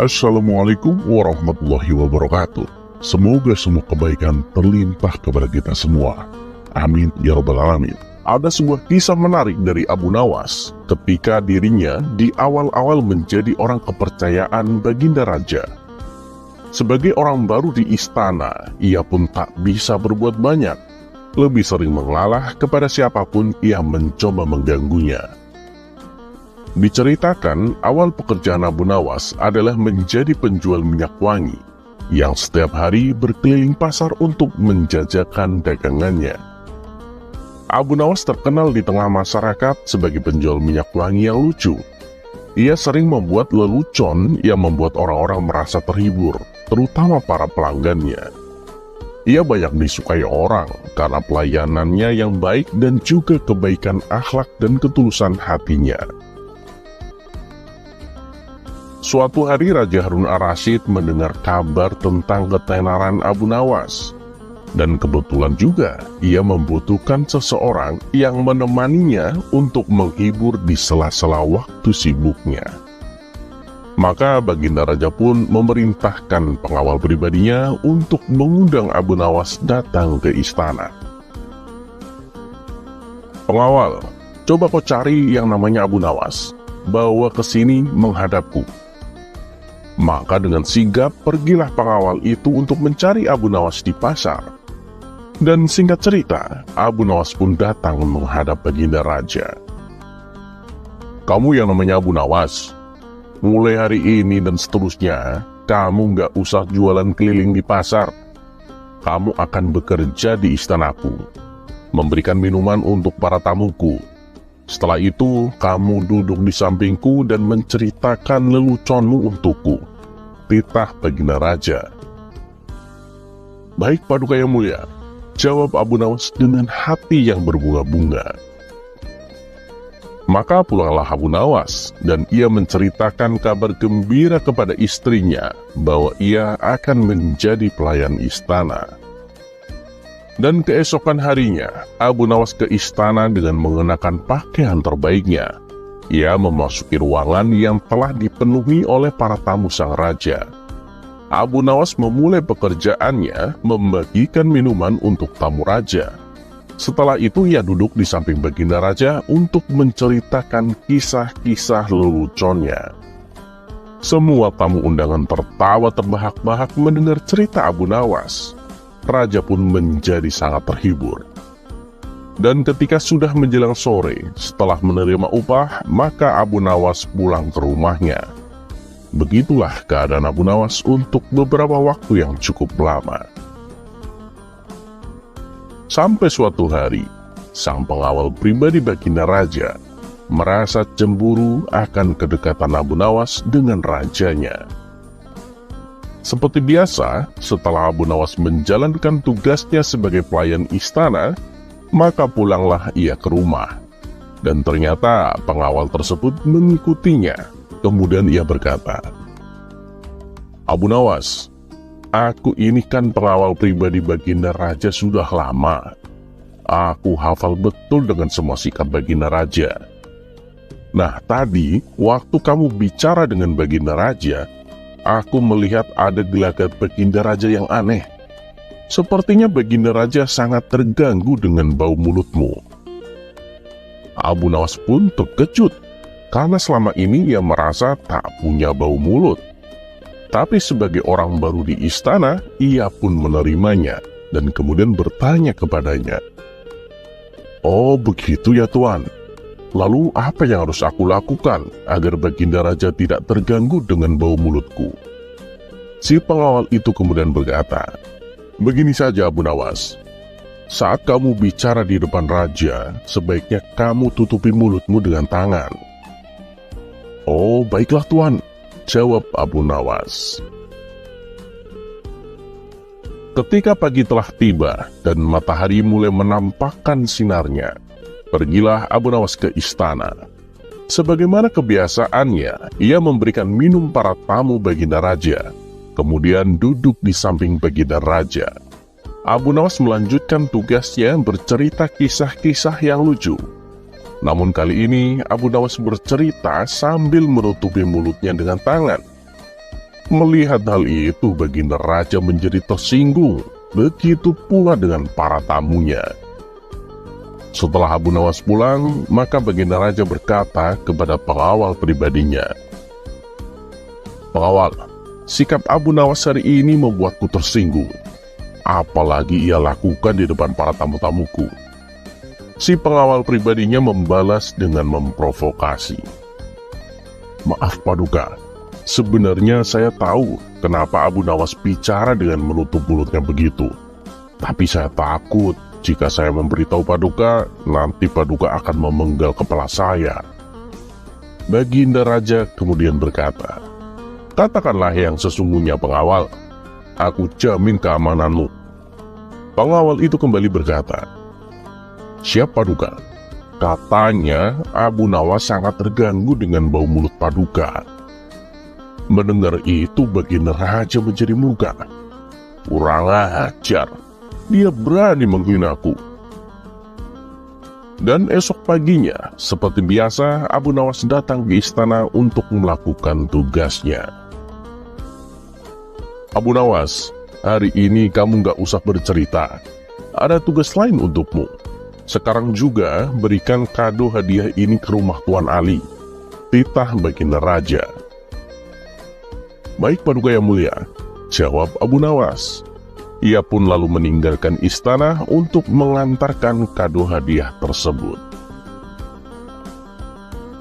Assalamualaikum warahmatullahi wabarakatuh. Semoga semua kebaikan terlimpah kepada kita semua. Amin ya rabbal alamin. Ada sebuah kisah menarik dari Abu Nawas ketika dirinya di awal-awal menjadi orang kepercayaan Baginda Raja. Sebagai orang baru di istana, ia pun tak bisa berbuat banyak. Lebih sering mengalah kepada siapapun yang mencoba mengganggunya. Diceritakan, awal pekerjaan Abu Nawas adalah menjadi penjual minyak wangi, yang setiap hari berkeliling pasar untuk menjajakan dagangannya. Abu Nawas terkenal di tengah masyarakat sebagai penjual minyak wangi yang lucu. Ia sering membuat lelucon yang membuat orang-orang merasa terhibur, terutama para pelanggannya. Ia banyak disukai orang karena pelayanannya yang baik dan juga kebaikan akhlak dan ketulusan hatinya. Suatu hari Raja Harun ar-Rasyid mendengar kabar tentang ketenaran Abu Nawas. Dan kebetulan juga ia membutuhkan seseorang yang menemaninya untuk menghibur di sela-sela waktu sibuknya. Maka Baginda Raja pun memerintahkan pengawal pribadinya untuk mengundang Abu Nawas datang ke istana. "Pengawal, coba kau cari yang namanya Abu Nawas, bawa ke sini menghadapku." Maka dengan sigap pergilah pengawal itu untuk mencari Abu Nawas di pasar. Dan singkat cerita, Abu Nawas pun datang menghadap Baginda Raja. "Kamu yang namanya Abu Nawas, mulai hari ini dan seterusnya, kamu nggak usah jualan keliling di pasar. Kamu akan bekerja di istanaku, memberikan minuman untuk para tamuku. Setelah itu, kamu duduk di sampingku dan menceritakan leluconmu untukku," titah Baginda Raja. "Baik Paduka yang mulia," jawab Abu Nawas dengan hati yang berbunga-bunga. Maka pulanglah Abu Nawas, dan ia menceritakan kabar gembira kepada istrinya bahwa ia akan menjadi pelayan istana. Dan keesokan harinya, Abu Nawas ke istana dengan mengenakan pakaian terbaiknya. Ia memasuki ruangan yang telah dipenuhi oleh para tamu sang raja. Abu Nawas memulai pekerjaannya membagikan minuman untuk tamu raja. Setelah itu ia duduk di samping Baginda Raja untuk menceritakan kisah-kisah leluconnya. Semua tamu undangan tertawa terbahak-bahak mendengar cerita Abu Nawas. Raja pun menjadi sangat terhibur. Dan ketika sudah menjelang sore, setelah menerima upah, maka Abu Nawas pulang ke rumahnya. Begitulah keadaan Abu Nawas untuk beberapa waktu yang cukup lama. Sampai suatu hari, sang pengawal pribadi Baginda Raja merasa cemburu akan kedekatan Abu Nawas dengan rajanya. Seperti biasa, setelah Abu Nawas menjalankan tugasnya sebagai pelayan istana, maka pulanglah ia ke rumah. Dan ternyata pengawal tersebut mengikutinya. Kemudian ia berkata, "Abu Nawas, aku ini kan pengawal pribadi Baginda Raja sudah lama. Aku hafal betul dengan semua sikap Baginda Raja. Nah, tadi waktu kamu bicara dengan Baginda Raja, aku melihat ada gelagat Baginda Raja yang aneh. Sepertinya Baginda Raja sangat terganggu dengan bau mulutmu." Abu Nawas pun terkejut, karena selama ini ia merasa tak punya bau mulut. Tapi sebagai orang baru di istana, ia pun menerimanya, dan kemudian bertanya kepadanya, "Oh begitu ya Tuan. Lalu apa yang harus aku lakukan agar Baginda Raja tidak terganggu dengan bau mulutku?" Si pengawal itu kemudian berkata, "Begini saja Abu Nawas, saat kamu bicara di depan Raja, sebaiknya kamu tutupi mulutmu dengan tangan." "Oh baiklah Tuan," jawab Abu Nawas. Ketika pagi telah tiba dan matahari mulai menampakkan sinarnya, pergilah Abu Nawas ke istana. Sebagaimana kebiasaannya, ia memberikan minum para tamu Baginda Raja, kemudian duduk di samping Baginda Raja. Abu Nawas melanjutkan tugasnya bercerita kisah-kisah yang lucu. Namun kali ini Abu Nawas bercerita sambil menutupi mulutnya dengan tangan. Melihat hal itu, Baginda Raja menjadi tersinggung. Begitu pula dengan para tamunya. Setelah Abu Nawas pulang, maka Baginda Raja berkata kepada pengawal pribadinya, "Pengawal, sikap Abu Nawas hari ini membuatku tersinggung. Apalagi ia lakukan di depan para tamu-tamuku." Si pengawal pribadinya membalas dengan memprovokasi, "Maaf Paduka, sebenarnya saya tahu kenapa Abu Nawas bicara dengan menutup mulutnya begitu. Tapi saya takut jika saya memberitahu Paduka, nanti Paduka akan memenggal kepala saya." Baginda Raja kemudian berkata, "Katakanlah yang sesungguhnya pengawal, aku jamin keamananmu." Pengawal itu kembali berkata, "Siap Paduka, katanya Abu Nawas sangat terganggu dengan bau mulut Paduka." Mendengar itu, Baginda Raja menjadi murka. "Kurang ajar, dia berani menghinaku." Dan esok paginya, seperti biasa, Abu Nawas datang ke istana untuk melakukan tugasnya. "Abu Nawas, hari ini kamu gak usah bercerita. Ada tugas lain untukmu. Sekarang juga berikan kado hadiah ini ke rumah Tuan Ali," titah Baginda Raja. "Baik Paduka yang mulia," jawab Abu Nawas. Ia pun lalu meninggalkan istana untuk mengantarkan kado hadiah tersebut.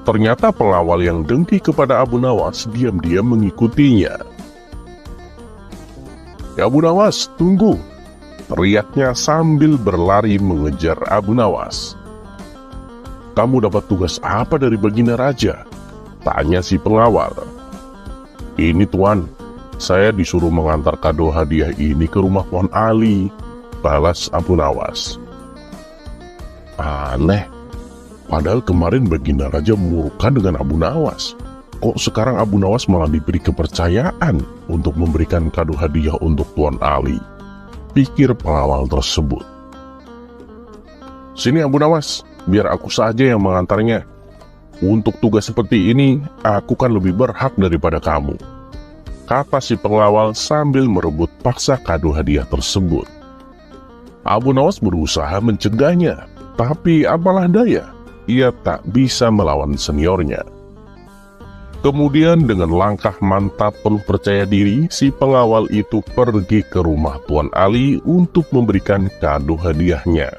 Ternyata pengawal yang dengki kepada Abu Nawas diam-diam mengikutinya. "Ya Abu Nawas, tunggu!" teriaknya sambil berlari mengejar Abu Nawas. "Kamu dapat tugas apa dari Baginda Raja?" tanya si pengawal. "Ini Tuan, saya disuruh mengantar kado hadiah ini ke rumah Tuan Ali," balas Abu Nawas. Aneh, padahal kemarin Baginda Raja murka dengan Abu Nawas. Kok sekarang Abu Nawas malah diberi kepercayaan untuk memberikan kado hadiah untuk Tuan Ali, pikir pengawal tersebut. "Sini Abu Nawas, biar aku saja yang mengantarnya. Untuk tugas seperti ini, aku kan lebih berhak daripada kamu," kata si pengawal sambil merebut paksa kado hadiah tersebut. Abu Nawas berusaha mencegahnya, tapi apalah daya, ia tak bisa melawan seniornya. Kemudian dengan langkah mantap penuh percaya diri, si pengawal itu pergi ke rumah Tuan Ali untuk memberikan kado hadiahnya.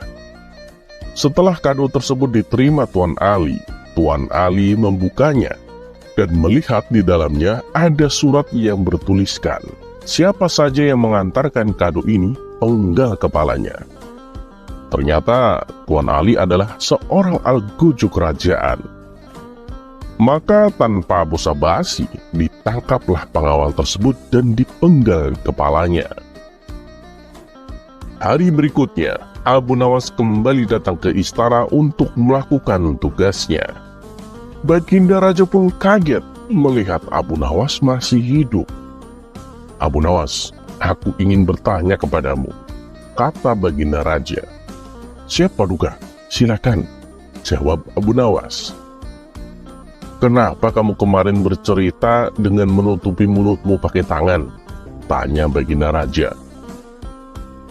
Setelah kado tersebut diterima Tuan Ali membukanya dan melihat di dalamnya ada surat yang bertuliskan, siapa saja yang mengantarkan kado ini, penggal kepalanya. Ternyata Tuan Ali adalah seorang algojo kerajaan. Maka tanpa basa-basi, ditangkaplah pengawal tersebut dan dipenggal kepalanya. Hari berikutnya, Abu Nawas kembali datang ke istana untuk melakukan tugasnya. Baginda Raja pun kaget melihat Abu Nawas masih hidup. "Abu Nawas, aku ingin bertanya kepadamu," kata Baginda Raja. "Siap Paduka, silakan," jawab Abu Nawas. "Kenapa kamu kemarin bercerita dengan menutupi mulutmu pakai tangan?" tanya Baginda Raja.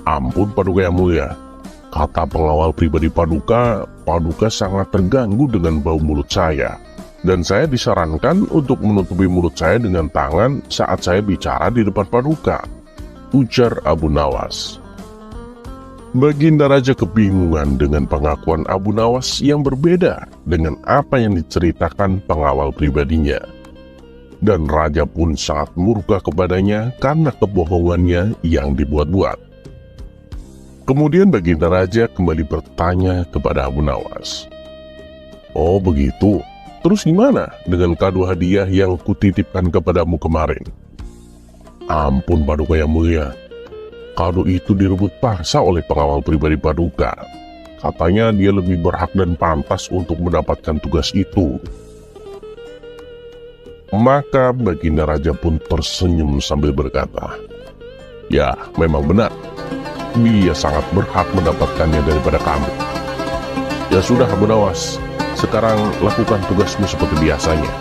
"Ampun Paduka yang mulia, kata pengawal pribadi Paduka, Paduka sangat terganggu dengan bau mulut saya, dan saya disarankan untuk menutupi mulut saya dengan tangan saat saya bicara di depan Paduka," ujar Abu Nawas. Baginda Raja kebingungan dengan pengakuan Abu Nawas yang berbeda dengan apa yang diceritakan pengawal pribadinya. Dan Raja pun sangat murka kepadanya karena kebohongannya yang dibuat-buat. Kemudian Baginda Raja kembali bertanya kepada Abu Nawas, "Oh begitu, terus gimana dengan kado hadiah yang kutitipkan kepadamu kemarin?" "Ampun Paduka yang mulia, kado itu direbut paksa oleh pengawal pribadi Paduka. Katanya dia lebih berhak dan pantas untuk mendapatkan tugas itu." Maka Baginda Raja pun tersenyum sambil berkata, "Ya, memang benar. Dia sangat berhak mendapatkannya daripada kamu. Ya sudah Abu Nawas, sekarang lakukan tugasmu seperti biasanya."